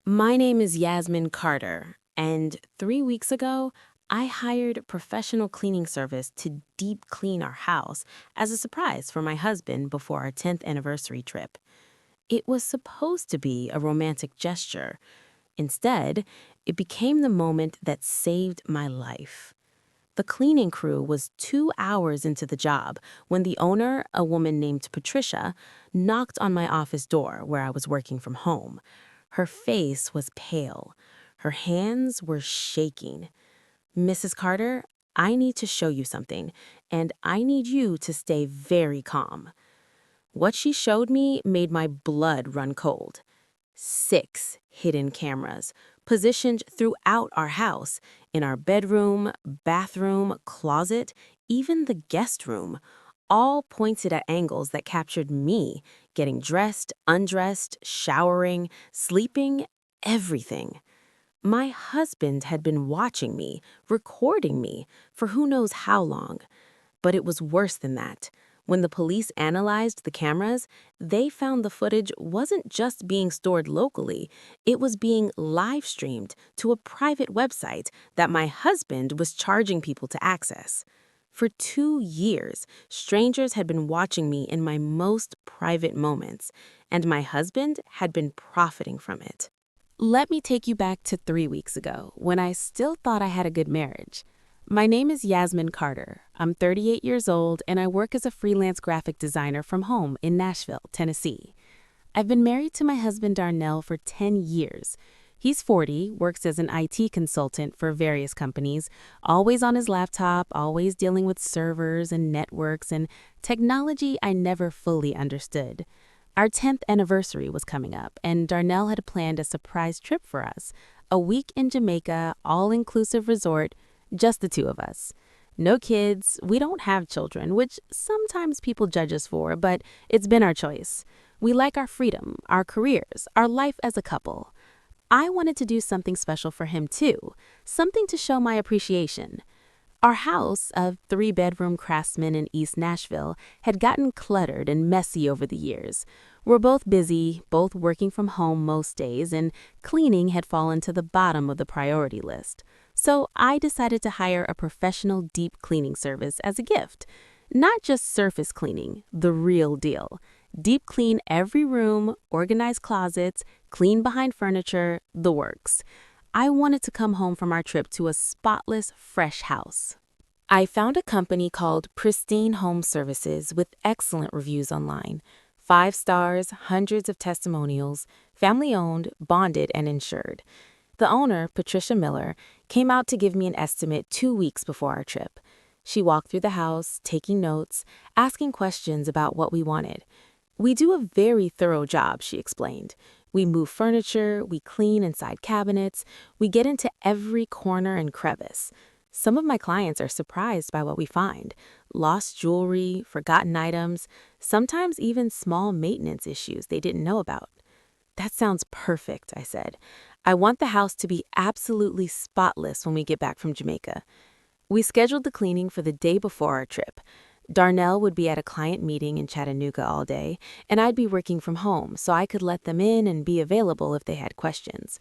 My name is Yasmin Carter, and 3 weeks ago, I hired a professional cleaning service to deep clean our house as a surprise for my husband before our 10th anniversary trip. It was supposed to be a romantic gesture. Instead, it became the moment that saved my life. The cleaning crew was 2 hours into the job when the owner, a woman named Patricia, knocked on my office door where I was working from home. Her face was pale. Her hands were shaking. "Mrs. Carter, I need to show you something, and I need you to stay very calm." What she showed me made my blood run cold. 6 hidden cameras, positioned throughout our house, in our bedroom, bathroom, closet, even the guest room, all pointed at angles that captured me, getting dressed, undressed, showering, sleeping, everything. My husband had been watching me, recording me, for who knows how long. But it was worse than that. When the police analyzed the cameras, they found the footage wasn't just being stored locally, it was being live streamed to a private website that my husband was charging people to access. For 2 years, strangers had been watching me in my most private moments, and my husband had been profiting from it. Let me take you back to 3 weeks ago, when I still thought I had a good marriage. My name is Yasmin Carter. I'm 38 years old, and I work as a freelance graphic designer from home in Nashville, Tennessee. I've been married to my husband Darnell for 10 years. He's 40, works as an IT consultant for various companies, always on his laptop, always dealing with servers and networks and technology I never fully understood. Our 10th anniversary was coming up, and Darnell had planned a surprise trip for us, a week in Jamaica, all-inclusive resort, just the two of us. No kids, we don't have children, which sometimes people judge us for, but it's been our choice. We like our freedom, our careers, our life as a couple. I wanted to do something special for him too, something to show my appreciation. Our house, a 3-bedroom craftsman in East Nashville, had gotten cluttered and messy over the years. We're both busy, both working from home most days, and cleaning had fallen to the bottom of the priority list. So I decided to hire a professional deep cleaning service as a gift. Not just surface cleaning, the real deal. Deep clean every room, organize closets, clean behind furniture, the works. I wanted to come home from our trip to a spotless, fresh house. I found a company called Pristine Home Services with excellent reviews online. 5 stars, hundreds of testimonials, family-owned, bonded, and insured. The owner, Patricia Miller, came out to give me an estimate 2 weeks before our trip. She walked through the house, taking notes, asking questions about what we wanted. "We do a very thorough job," she explained. "We move furniture, we clean inside cabinets, we get into every corner and crevice." Some of my clients are surprised by what we find: lost jewelry, forgotten items, sometimes even small maintenance issues they didn't know about. "That sounds perfect," I said. "I want the house to be absolutely spotless when we get back from Jamaica." We scheduled the cleaning for the day before our trip. Darnell would be at a client meeting in Chattanooga all day, and I'd be working from home, so I could let them in and be available if they had questions.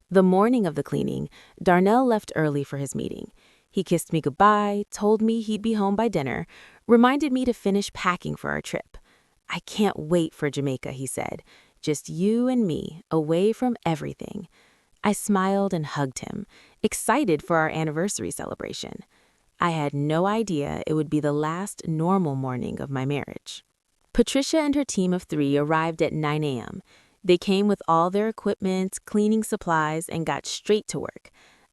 The morning of the cleaning, Darnell left early for his meeting. He kissed me goodbye, told me he'd be home by dinner, reminded me to finish packing for our trip. "I can't wait for Jamaica," he said. "Just you and me, away from everything." I smiled and hugged him, excited for our anniversary celebration. I had no idea it would be the last normal morning of my marriage. Patricia and her team of 3 arrived at 9 a.m. They came with all their equipment, cleaning supplies, and got straight to work.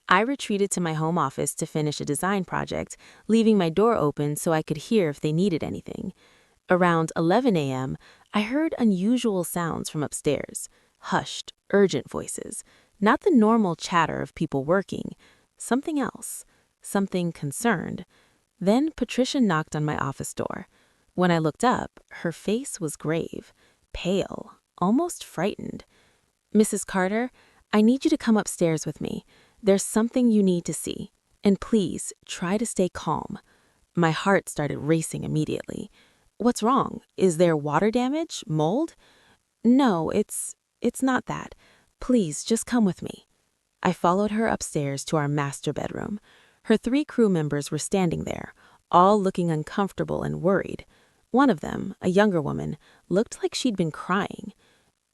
I retreated to my home office to finish a design project, leaving my door open so I could hear if they needed anything. Around 11 a.m., I heard unusual sounds from upstairs, hushed, urgent voices, not the normal chatter of people working, something else. Something concerned. Then Patricia knocked on my office door. When I looked up, her face was grave, pale, almost frightened. "Mrs. Carter, I need you to come upstairs with me. There's something you need to see. And please, try to stay calm." My heart started racing immediately. "What's wrong? Is there water damage? Mold?" "No, it's not that. Please, just come with me. I followed her upstairs to our master bedroom. Her 3 crew members were standing there, all looking uncomfortable and worried. One of them, a younger woman, looked like she'd been crying.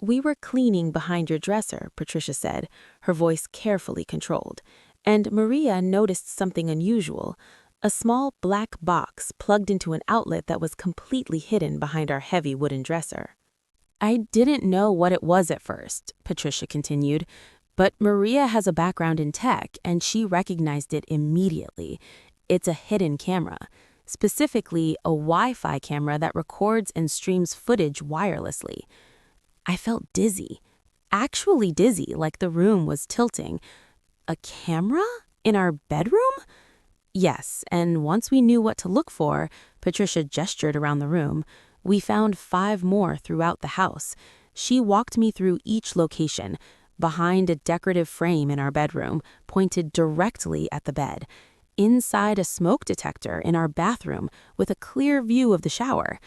We were cleaning behind your dresser, Patricia said, her voice carefully controlled. And Maria noticed something unusual, a small black box plugged into an outlet that was completely hidden behind our heavy wooden dresser. I didn't know what it was at first, Patricia continued, but Maria has a background in tech and she recognized it immediately. It's a hidden camera, specifically a Wi-Fi camera that records and streams footage wirelessly. I felt dizzy, actually dizzy, like the room was tilting. A camera? In our bedroom? Yes, and once we knew what to look for, Patricia gestured around the room, we found 5 more throughout the house. She walked me through each location, behind a decorative frame in our bedroom, pointed directly at the bed, inside a smoke detector in our bathroom with a clear view of the shower,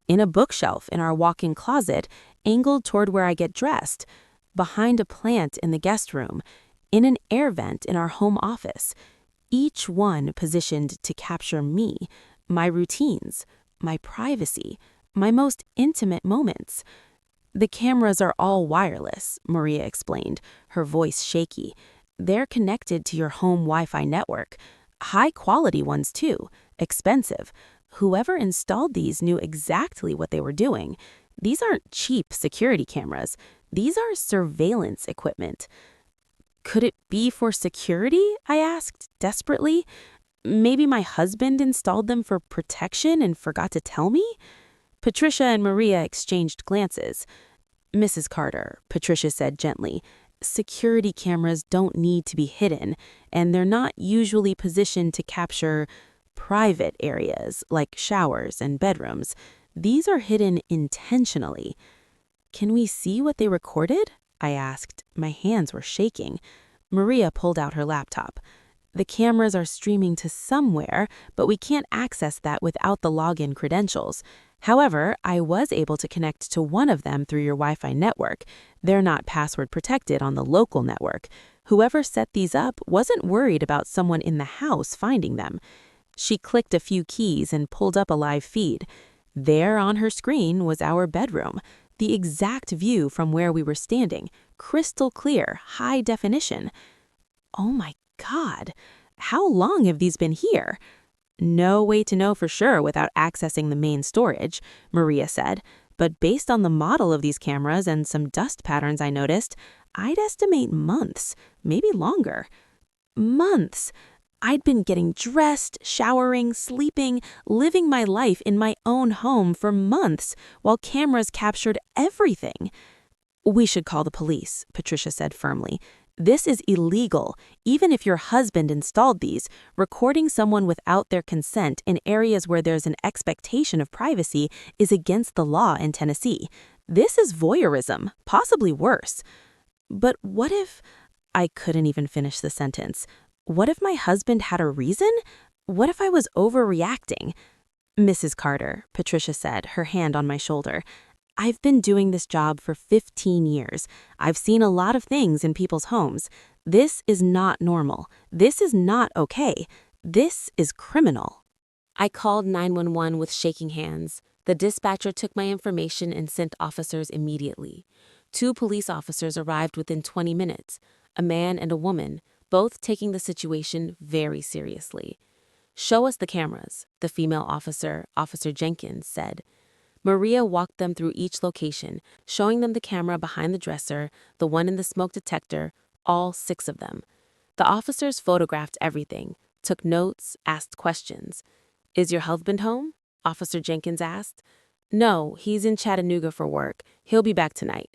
in a bookshelf in our walk-in closet, angled toward where I get dressed, behind a plant in the guest room, in an air vent in our home office, each one positioned to capture me, my routines, my privacy, my most intimate moments. The cameras are all wireless, Maria explained, her voice shaky. They're connected to your home Wi-Fi network. High-quality ones, too. Expensive. Whoever installed these knew exactly what they were doing. These aren't cheap security cameras. These are surveillance equipment. Could it be for security? I asked, desperately. Maybe my husband installed them for protection and forgot to tell me? Patricia and Maria exchanged glances. Mrs. Carter, Patricia said gently, security cameras don't need to be hidden, and they're not usually positioned to capture private areas like showers and bedrooms. These are hidden intentionally. Can we see what they recorded? I asked. My hands were shaking. Maria pulled out her laptop. The cameras are streaming to somewhere, but we can't access that without the login credentials. However, I was able to connect to one of them through your Wi-Fi network. They're not password protected on the local network. Whoever set these up wasn't worried about someone in the house finding them. She clicked a few keys and pulled up a live feed. There on her screen was our bedroom, the exact view from where we were standing, crystal clear, high definition. Oh my God, how long have these been here? No way to know for sure without accessing the main storage, Maria said, but based on the model of these cameras and some dust patterns I noticed, I'd estimate months, maybe longer. Months. I'd been getting dressed, showering, sleeping, living my life in my own home for months while cameras captured everything. We should call the police, Patricia said firmly. This is illegal. Even if your husband installed these, recording someone without their consent in areas where there's an expectation of privacy is against the law in Tennessee. This is voyeurism, possibly worse. But what if... I couldn't even finish the sentence. What if my husband had a reason? What if I was overreacting? Mrs. Carter, Patricia said, her hand on my shoulder. I've been doing this job for 15 years. I've seen a lot of things in people's homes. This is not normal. This is not okay. This is criminal. I called 911 with shaking hands. The dispatcher took my information and sent officers immediately. 2 police officers arrived within 20 minutes, a man and a woman, both taking the situation very seriously. Show us the cameras, the female officer, Officer Jenkins, said. Maria walked them through each location, showing them the camera behind the dresser, the one in the smoke detector, all 6 of them. The officers photographed everything, took notes, asked questions. Is your husband home? Officer Jenkins asked. No, he's in Chattanooga for work. He'll be back tonight.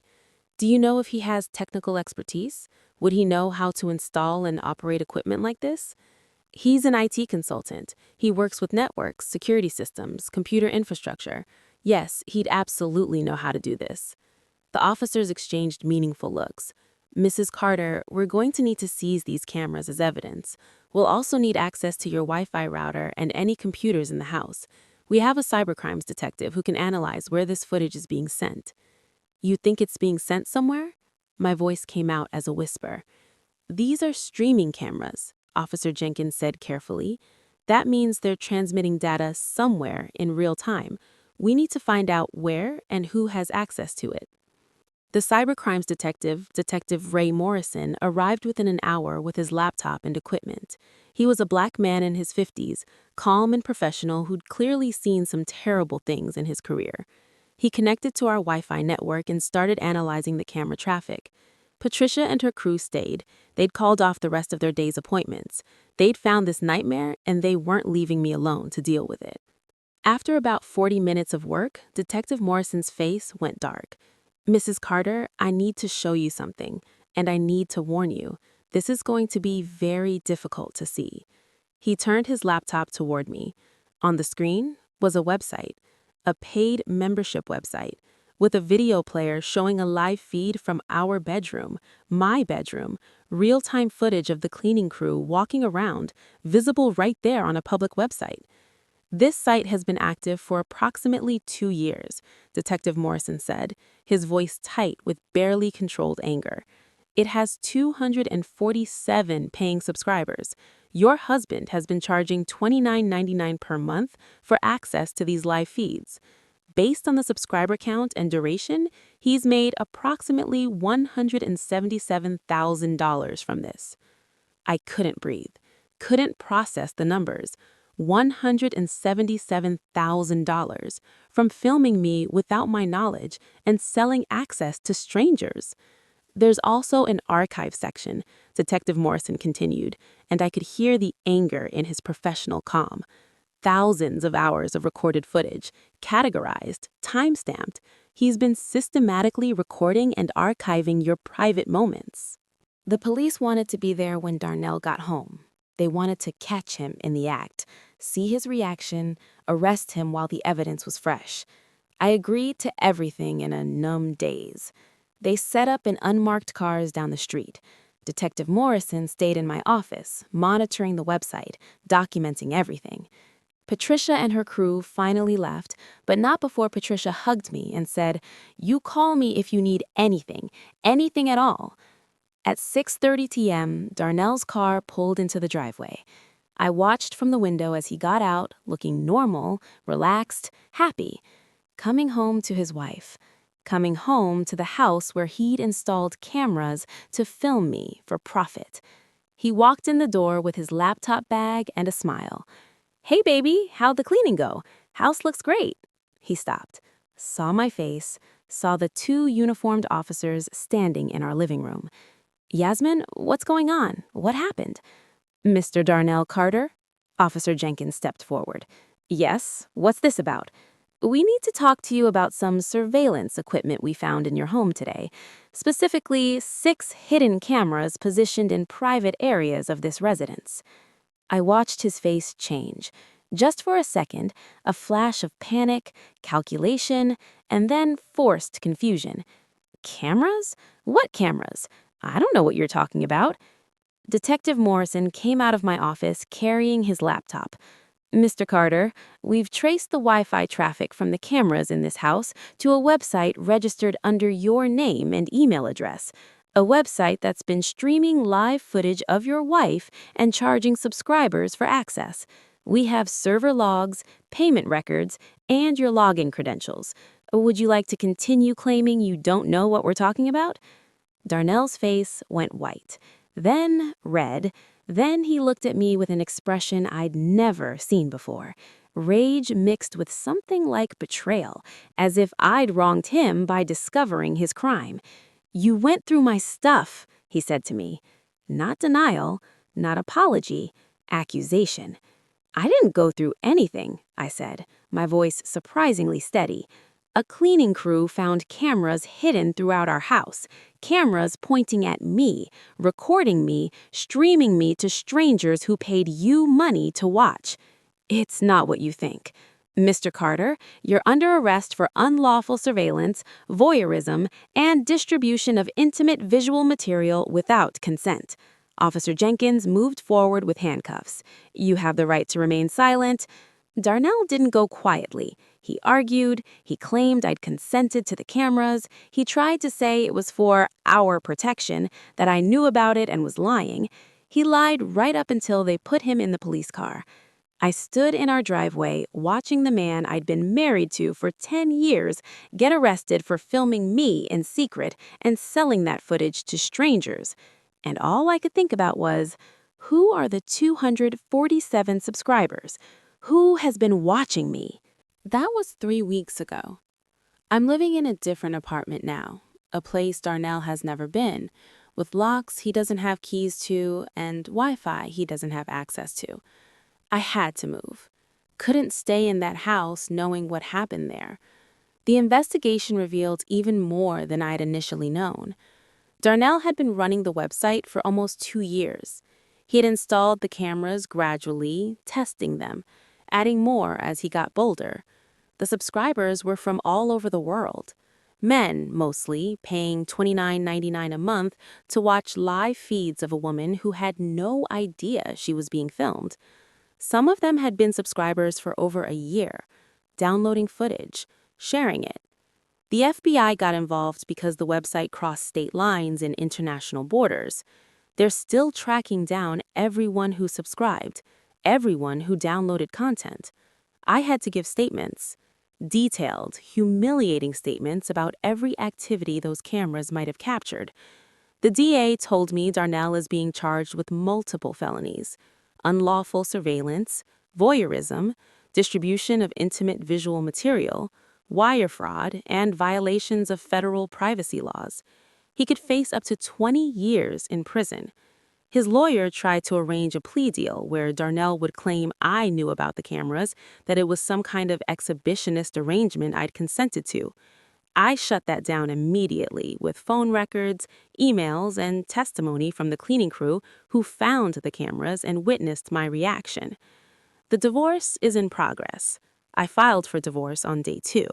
Do you know if he has technical expertise? Would he know how to install and operate equipment like this? He's an IT consultant. He works with networks, security systems, computer infrastructure. Yes, he'd absolutely know how to do this. The officers exchanged meaningful looks. Mrs. Carter, we're going to need to seize these cameras as evidence. We'll also need access to your Wi-Fi router and any computers in the house. We have a cybercrimes detective who can analyze where this footage is being sent. You think it's being sent somewhere? My voice came out as a whisper. "These are streaming cameras," Officer Jenkins said carefully. "That means they're transmitting data somewhere in real time. We need to find out where and who has access to it." The cybercrimes detective, Detective Ray Morrison, arrived within an hour with his laptop and equipment. He was a black man in his 50s, calm and professional who'd clearly seen some terrible things in his career. He connected to our Wi-Fi network and started analyzing the camera traffic. Patricia and her crew stayed. They'd called off the rest of their day's appointments. They'd found this nightmare, and they weren't leaving me alone to deal with it. After about 40 minutes of work, Detective Morrison's face went dark. "Mrs. Carter, I need to show you something, and I need to warn you. This is going to be very difficult to see." He turned his laptop toward me. On the screen was a website, a paid membership website, with a video player showing a live feed from our bedroom, my bedroom, real-time footage of the cleaning crew walking around, visible right there on a public website. "This site has been active for approximately 2 years," Detective Morrison said, his voice tight with barely controlled anger. "It has 247 paying subscribers. Your husband has been charging $29.99 per month for access to these live feeds. Based on the subscriber count and duration, he's made approximately $177,000 from this." I couldn't breathe, couldn't process the numbers. $177,000 from filming me without my knowledge and selling access to strangers. "There's also an archive section," Detective Morrison continued, and I could hear the anger in his professional calm. "Thousands of hours of recorded footage, categorized, time-stamped. He's been systematically recording and archiving your private moments." The police wanted to be there when Darnell got home. They wanted to catch him in the act, see his reaction, arrest him while the evidence was fresh. I agreed to everything in a numb daze. They set up in unmarked cars down the street. Detective Morrison stayed in my office, monitoring the website, documenting everything. Patricia and her crew finally left, but not before Patricia hugged me and said, "You call me if you need anything, anything at all." At 6:30 p.m., Darnell's car pulled into the driveway. I watched from the window as he got out, looking normal, relaxed, happy. Coming home to his wife. Coming home to the house where he'd installed cameras to film me for profit. He walked in the door with his laptop bag and a smile. "Hey, baby, how'd the cleaning go? House looks great." He stopped, saw my face, saw the 2 uniformed officers standing in our living room. "Yasmin, what's going on? What happened?" "Mr. Darnell Carter?" Officer Jenkins stepped forward. "Yes, what's this about?" "We need to talk to you about some surveillance equipment we found in your home today. Specifically, 6 hidden cameras positioned in private areas of this residence." I watched his face change. Just for a second, a flash of panic, calculation, and then forced confusion. "Cameras? What cameras? I don't know what you're talking about." Detective Morrison came out of my office carrying his laptop. "Mr. Carter, we've traced the Wi-Fi traffic from the cameras in this house to a website registered under your name and email address. A website that's been streaming live footage of your wife and charging subscribers for access. We have server logs, payment records, and your login credentials. Would you like to continue claiming you don't know what we're talking about?" Darnell's face went white, then red, then he looked at me with an expression I'd never seen before. Rage mixed with something like betrayal, as if I'd wronged him by discovering his crime. "You went through my stuff," he said to me. Not denial, not apology, accusation. "I didn't go through anything," I said, my voice surprisingly steady. "A cleaning crew found cameras hidden throughout our house, cameras pointing at me, recording me, streaming me to strangers who paid you money to watch. It's not what you think. Mr. Carter, you're under arrest for unlawful surveillance, voyeurism, and distribution of intimate visual material without consent." Officer Jenkins moved forward with handcuffs. "You have the right to remain silent." Darnell didn't go quietly. He argued, he claimed I'd consented to the cameras, he tried to say it was for our protection, that I knew about it and was lying. He lied right up until they put him in the police car. I stood in our driveway watching the man I'd been married to for 10 years get arrested for filming me in secret and selling that footage to strangers. And all I could think about was, who are the 247 subscribers? Who has been watching me? That was 3 weeks ago. I'm living in a different apartment now, a place Darnell has never been, with locks he doesn't have keys to and Wi-Fi he doesn't have access to. I had to move. Couldn't stay in that house knowing what happened there. The investigation revealed even more than I'd initially known. Darnell had been running the website for almost 2 years. He had installed the cameras gradually, testing them, adding more as he got bolder. The subscribers were from all over the world. Men, mostly, paying $29.99 a month to watch live feeds of a woman who had no idea she was being filmed. Some of them had been subscribers for over a year, downloading footage, sharing it. The FBI got involved because the website crossed state lines and international borders. They're still tracking down everyone who subscribed, everyone who downloaded content. I had to give statements, detailed, humiliating statements about every activity those cameras might have captured. The DA told me Darnell is being charged with multiple felonies: unlawful surveillance, voyeurism, distribution of intimate visual material, wire fraud, and violations of federal privacy laws. He could face up to 20 years in prison. His lawyer tried to arrange a plea deal where Darnell would claim I knew about the cameras, that it was some kind of exhibitionist arrangement I'd consented to. I shut that down immediately with phone records, emails, and testimony from the cleaning crew who found the cameras and witnessed my reaction. The divorce is in progress. I filed for divorce on day 2.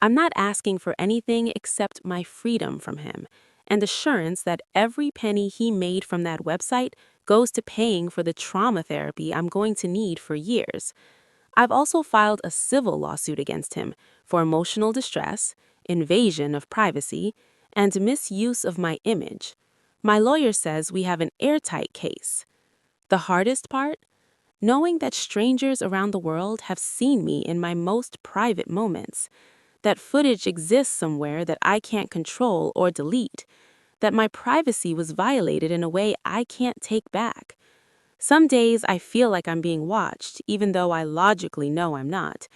I'm not asking for anything except my freedom from him and assurance that every penny he made from that website goes to paying for the trauma therapy I'm going to need for years. I've also filed a civil lawsuit against him for emotional distress, invasion of privacy, and misuse of my image. My lawyer says we have an airtight case. The hardest part? Knowing that strangers around the world have seen me in my most private moments, that footage exists somewhere that I can't control or delete, that my privacy was violated in a way I can't take back. Some days I feel like I'm being watched, even though I logically know I'm not.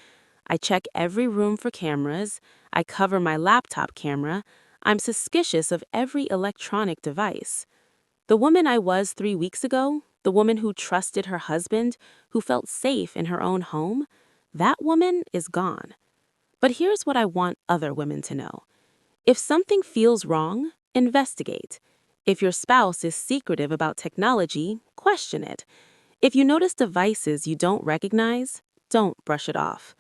I check every room for cameras. I cover my laptop camera. I'm suspicious of every electronic device. The woman I was 3 weeks ago, the woman who trusted her husband, who felt safe in her own home, that woman is gone. But here's what I want other women to know. If something feels wrong, investigate. If your spouse is secretive about technology, question it. If you notice devices you don't recognize, don't brush it off.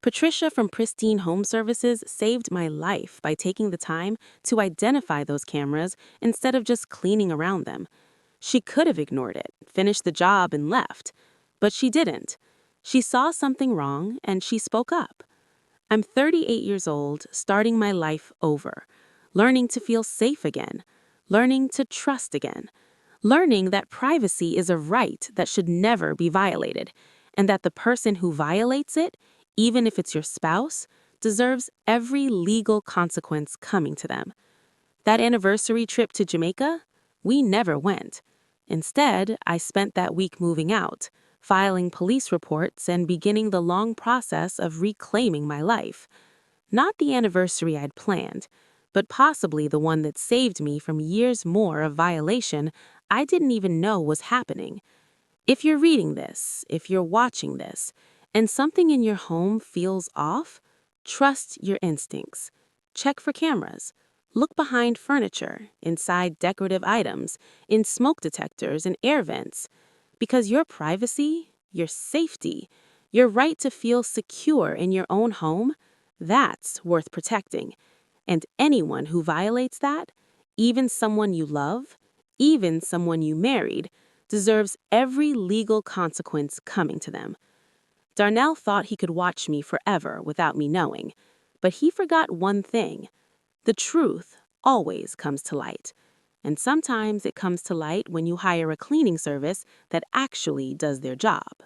Patricia from Pristine Home Services saved my life by taking the time to identify those cameras instead of just cleaning around them. She could have ignored it, finished the job, and left. But she didn't. She saw something wrong, and she spoke up. I'm 38 years old, starting my life over, learning to feel safe again, learning to trust again, learning that privacy is a right that should never be violated, and that the person who violates it, even if it's your spouse, deserves every legal consequence coming to them. That anniversary trip to Jamaica? We never went. Instead, I spent that week moving out, filing police reports and beginning the long process of reclaiming my life. Not the anniversary I'd planned, but possibly the one that saved me from years more of violation I didn't even know was happening. If you're reading this, if you're watching this, and something in your home feels off, trust your instincts. Check for cameras. Look behind furniture, inside decorative items, in smoke detectors and air vents. Because your privacy, your safety, your right to feel secure in your own home, that's worth protecting. And anyone who violates that, even someone you love, even someone you married, deserves every legal consequence coming to them. Darnell thought he could watch me forever without me knowing, but he forgot one thing. The truth always comes to light. And sometimes it comes to light when you hire a cleaning service that actually does their job.